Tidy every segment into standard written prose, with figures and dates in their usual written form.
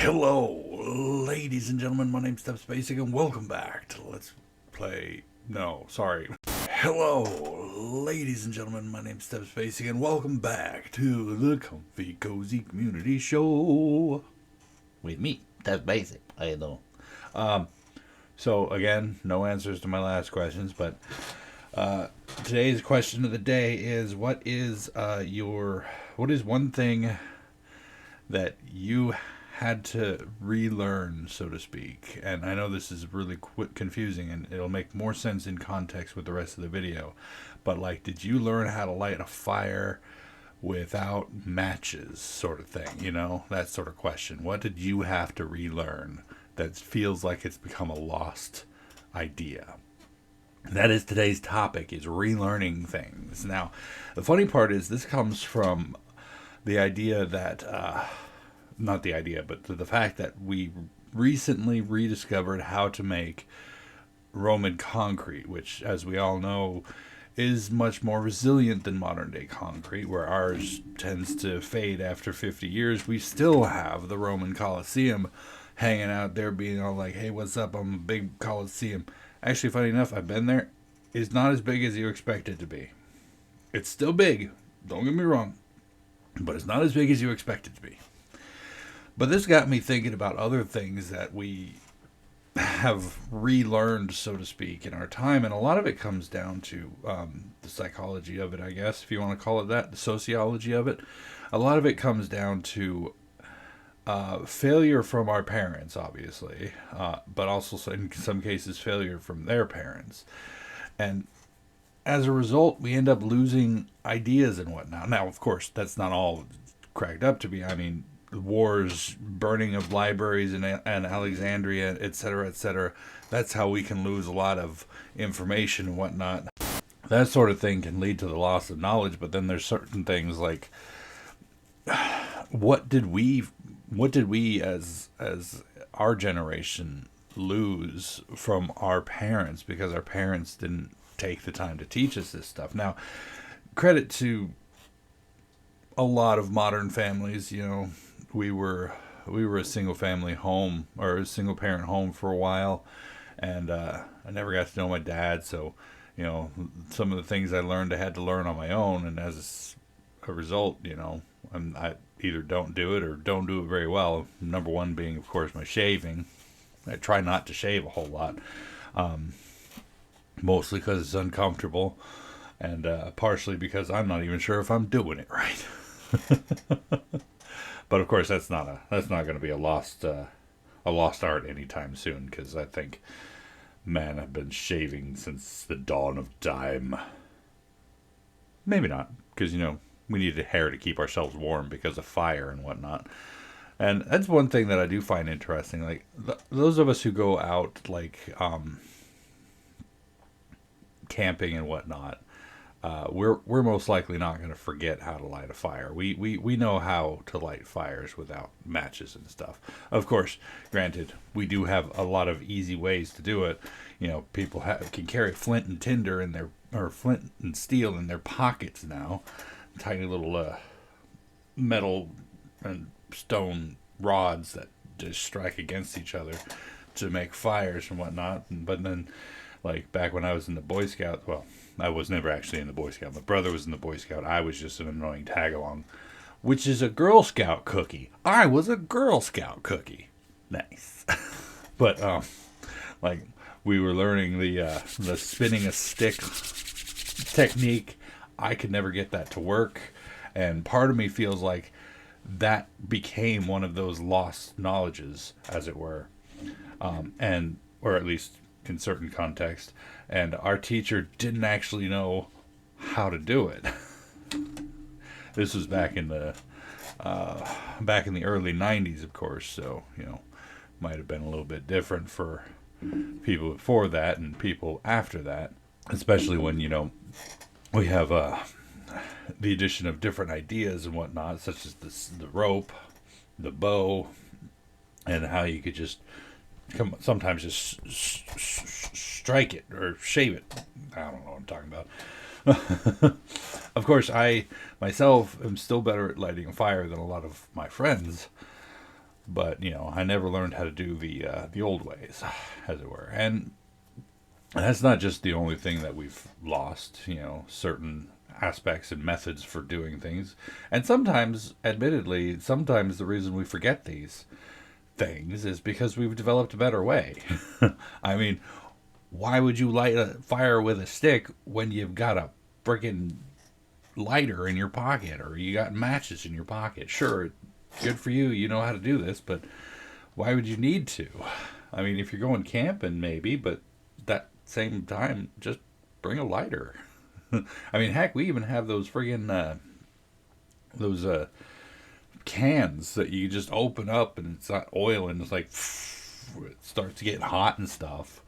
Hello, ladies and gentlemen. My name's StepsBasic, and welcome back to Let's Play. No, sorry. Hello, ladies and gentlemen. My name's StepsBasic, and welcome back to the Comfy Cozy Community Show with me, StepsBasic. How you doing? So again, no answers to my last questions, but today's question of the day is: what is one thing that you had to relearn, so to speak? And I know this is really confusing, and it'll make more sense in context with the rest of the video. But like, did you learn how to light a fire without matches, sort of thing? You know, that sort of question. What did you have to relearn that feels like it's become a lost idea? That is today's topic, is relearning things. Now, the funny part is this comes from the idea that not the idea, but the fact that we recently rediscovered how to make Roman concrete, which, as we all know, is much more resilient than modern day concrete, where ours tends to fade after 50 years. We still have the Roman Colosseum hanging out there being all like, hey, what's up? I'm a big Colosseum. Actually, funny enough, I've been there. It's not as big as you expect it to be. It's still big, don't get me wrong, but it's not as big as you expect it to be. But this got me thinking about other things that we have relearned, so to speak, in our time. And a lot of it comes down to the psychology of it, I guess, if you want to call it that, the sociology of it. A lot of it comes down to failure from our parents, obviously, but also in some cases failure from their parents. And as a result, we end up losing ideas and whatnot. Now, of course, that's not all cracked up to be. I mean, wars, burning of libraries in Alexandria, etc., etc. That's how we can lose a lot of information and whatnot. That sort of thing can lead to the loss of knowledge. But then there's certain things like, what did we as our generation lose from our parents because our parents didn't take the time to teach us this stuff? Now, credit to a lot of modern families, you know. We were a single family home, or a single parent home, for a while, and I never got to know my dad, so you know, some of the things I learned I had to learn on my own, and as a result, you know, I either don't do it or don't do it very well. Number one being, of course, my shaving. I try not to shave a whole lot, mostly because it's uncomfortable, and partially because I'm not even sure if I'm doing it right. But of course, that's not going to be a lost art anytime soon, because I think, man, I've been shaving since the dawn of time. Maybe not, because you know, we need hair to keep ourselves warm because of fire and whatnot. And that's one thing that I do find interesting. Like those of us who go out, like camping and whatnot, we're most likely not going to forget how to light a fire. We know how to light fires without matches and stuff. Of course, granted, we do have a lot of easy ways to do it. You know, people can carry flint and tinder in their, or flint and steel in their pockets now. Tiny little metal and stone rods that just strike against each other to make fires and whatnot. But then, like back when I was in the Boy Scout, well, I was never actually in the Boy Scout. My brother was in the Boy Scout. I was just an annoying tag-along, which is a Girl Scout cookie. I was a Girl Scout cookie. Nice. But, like, we were learning the spinning a stick technique. I could never get that to work. And part of me feels like that became one of those lost knowledges, as it were. Or at least in certain context, and our teacher didn't actually know how to do it. This was back in the early 90s, of course, so you know, might have been a little bit different for people before that and people after that, especially when, you know, we have the addition of different ideas and whatnot, such as the rope, the bow, and how you could just sometimes just strike it or shave it. I don't know what I'm talking about. Of course, I myself am still better at lighting a fire than a lot of my friends, But, I never learned how to do the old ways, as it were. And that's not just the only thing that we've lost, certain aspects and methods for doing things. And sometimes, admittedly, sometimes the reason we forget these things is because we've developed a better way. I mean, why would you light a fire with a stick when you've got a freaking lighter in your pocket or you got matches in your pocket? Sure, good for you, you know how to do this, but why would you need to? I mean, if you're going camping, maybe, but that same time, just bring a lighter. I mean, heck, we even have those friggin' those cans that you just open up and it's not oil and it's like it starts to get hot and stuff.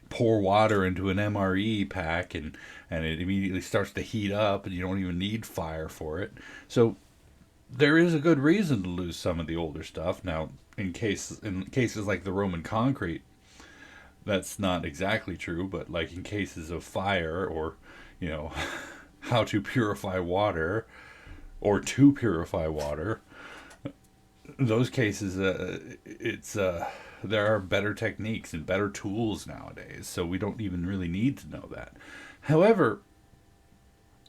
Pour water into an MRE pack and it immediately starts to heat up and you don't even need fire for it. So there is a good reason to lose some of the older stuff. Now, in cases like the Roman concrete, that's not exactly true, but like in cases of fire or, how to purify water or to purify water, those cases, there are better techniques and better tools nowadays, so we don't even really need to know that. However,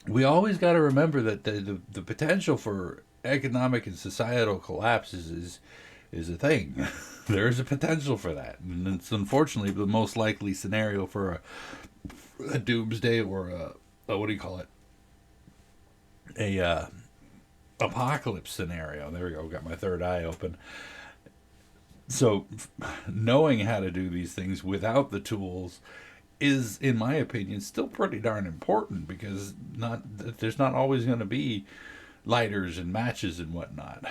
we always got to remember that the potential for economic and societal collapse is a thing. There is a potential for that, and it's unfortunately the most likely scenario for a doomsday or a what do you call it? A apocalypse scenario. There we go. Got my third eye open. So, knowing how to do these things without the tools is, in my opinion, still pretty darn important because there's not always going to be lighters and matches and whatnot.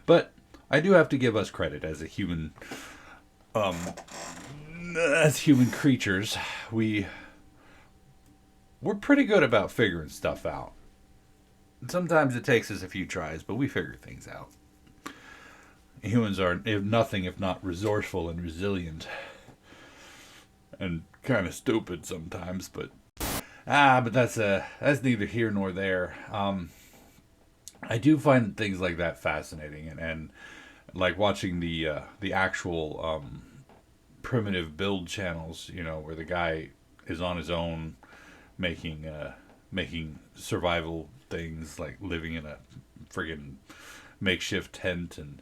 But I do have to give us credit as human creatures. We're pretty good about figuring stuff out. Sometimes it takes us a few tries, but we figure things out. Humans are, if not resourceful and resilient, and kind of stupid sometimes. But that's neither here nor there. I do find things like that fascinating, and like watching the actual primitive build channels, where the guy is on his own making survival things, like living in a friggin' makeshift tent and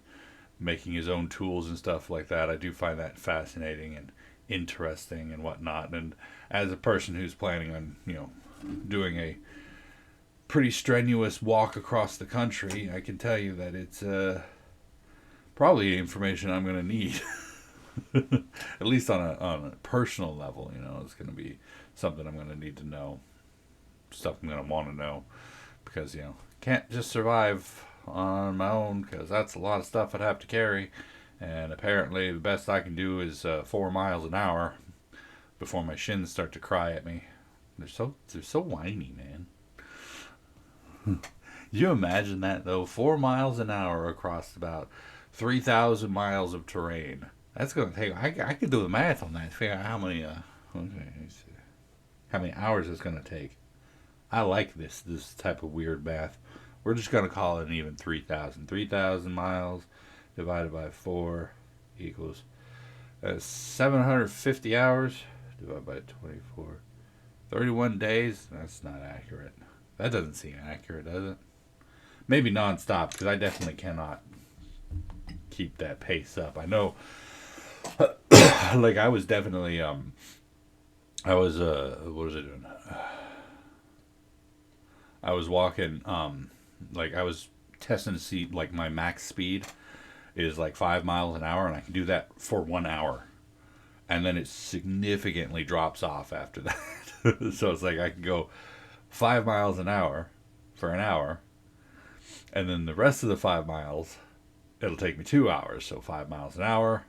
making his own tools and stuff like that. I do find that fascinating and interesting and whatnot. And as a person who's planning on, doing a pretty strenuous walk across the country, I can tell you that it's probably information I'm going to need. At least on a personal level, it's going to be something I'm going to need to know. Stuff I'm going to want to know. Because, can't just survive on my own, because that's a lot of stuff I'd have to carry. And apparently the best I can do is 4 miles an hour before my shins start to cry at me. They're so whiny, man. You imagine that, though? 4 miles an hour across about 3,000 miles of terrain. That's going to take... I could do the math on that. Figure out how many hours it's going to take. I like this type of weird math. We're just going to call it an even 3,000. 3,000 miles divided by 4 equals 750 hours divided by 24. 31 days? That's not accurate. That doesn't seem accurate, does it? Maybe non-stop, because I definitely cannot keep that pace up. I know, like, I was definitely, what was I doing? I was walking, like, I was testing to see, like, my max speed is, like, 5 miles an hour, and I can do that for 1 hour. And then it significantly drops off after that. So it's like I can go 5 miles an hour for an hour, and then the rest of the 5 miles, it'll take me 2 hours. So 5 miles an hour,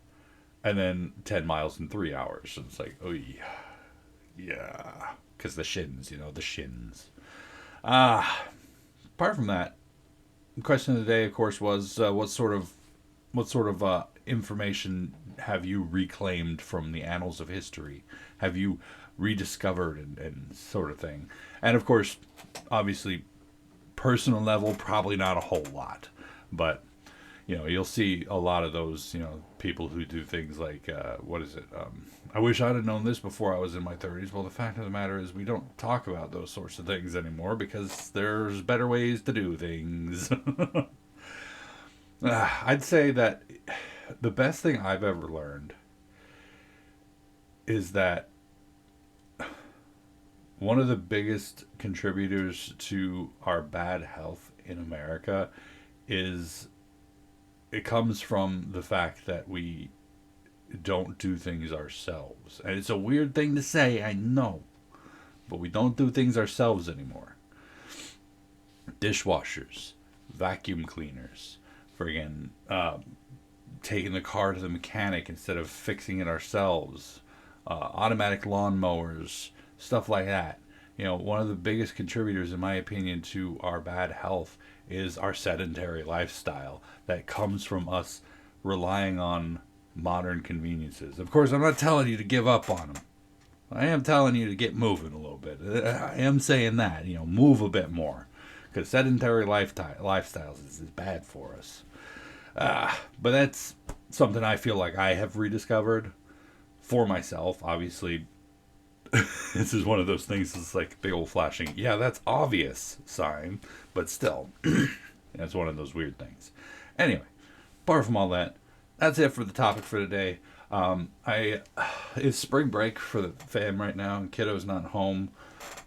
and then 10 miles in 3 hours. So it's like, oh yeah, because the shins, the shins. Apart from that, the question of the day, of course, was what sort of information have you reclaimed from the annals of history? Have you rediscovered and sort of thing? And of course, obviously, personal level, probably not a whole lot. But, you'll see a lot of those, people who do things like, I wish I'd have known this before I was in my 30s. Well, the fact of the matter is we don't talk about those sorts of things anymore because there's better ways to do things. I'd say that the best thing I've ever learned is that one of the biggest contributors to our bad health in America it comes from the fact that we don't do things ourselves. And it's a weird thing to say, I know, but we don't do things ourselves anymore. Dishwashers, vacuum cleaners, friggin' taking the car to the mechanic instead of fixing it ourselves, automatic lawnmowers, stuff like that. One of the biggest contributors, in my opinion, to our bad health is our sedentary lifestyle that comes from us relying on modern conveniences. Of course, I'm not telling you to give up on them. I am telling you to get moving a little bit. I am saying that, move a bit more. Because sedentary lifestyles is bad for us. But that's something I feel like I have rediscovered for myself. Obviously, this is one of those things that's like big old flashing, yeah, that's obvious sign. But still, that's one of those weird things. Anyway, apart from all that, that's it for the topic for today. It's spring break for the fam right now, and kiddo's not home,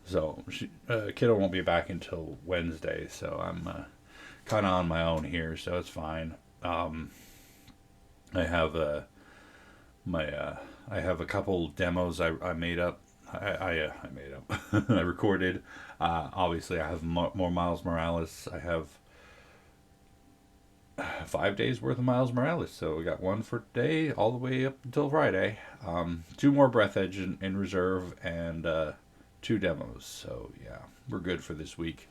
so kiddo won't be back until Wednesday. So I'm kind of on my own here, so it's fine. I have I have a couple demos I made up. I made up. I recorded. Obviously, I have more Miles Morales. I have 5 days worth of Miles Morales. So we got one for today all the way up until Friday. 2 more Breath Edge in reserve and 2 demos. So yeah, we're good for this week.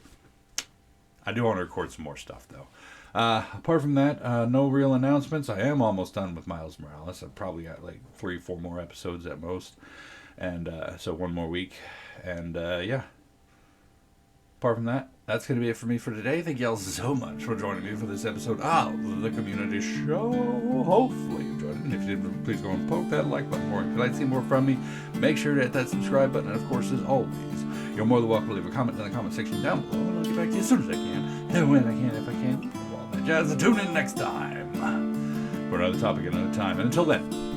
I do want to record some more stuff though. Apart from that, no real announcements. I am almost done with Miles Morales. I've probably got like 3-4 more episodes at most. And so 1 more week. And yeah. Apart from that, that's going to be it for me for today. Thank y'all so much for joining me for this episode of The Community Show. Hopefully you enjoyed it. And if you did, please go and poke that like button for me. If you'd like to see more from me, make sure to hit that subscribe button. And of course, as always, you're more than welcome to leave a comment in the comment section down below. And I'll get back to you as soon as I can. And when I can, if I can. All that jazz. And tune in next time for another topic, another time. And until then,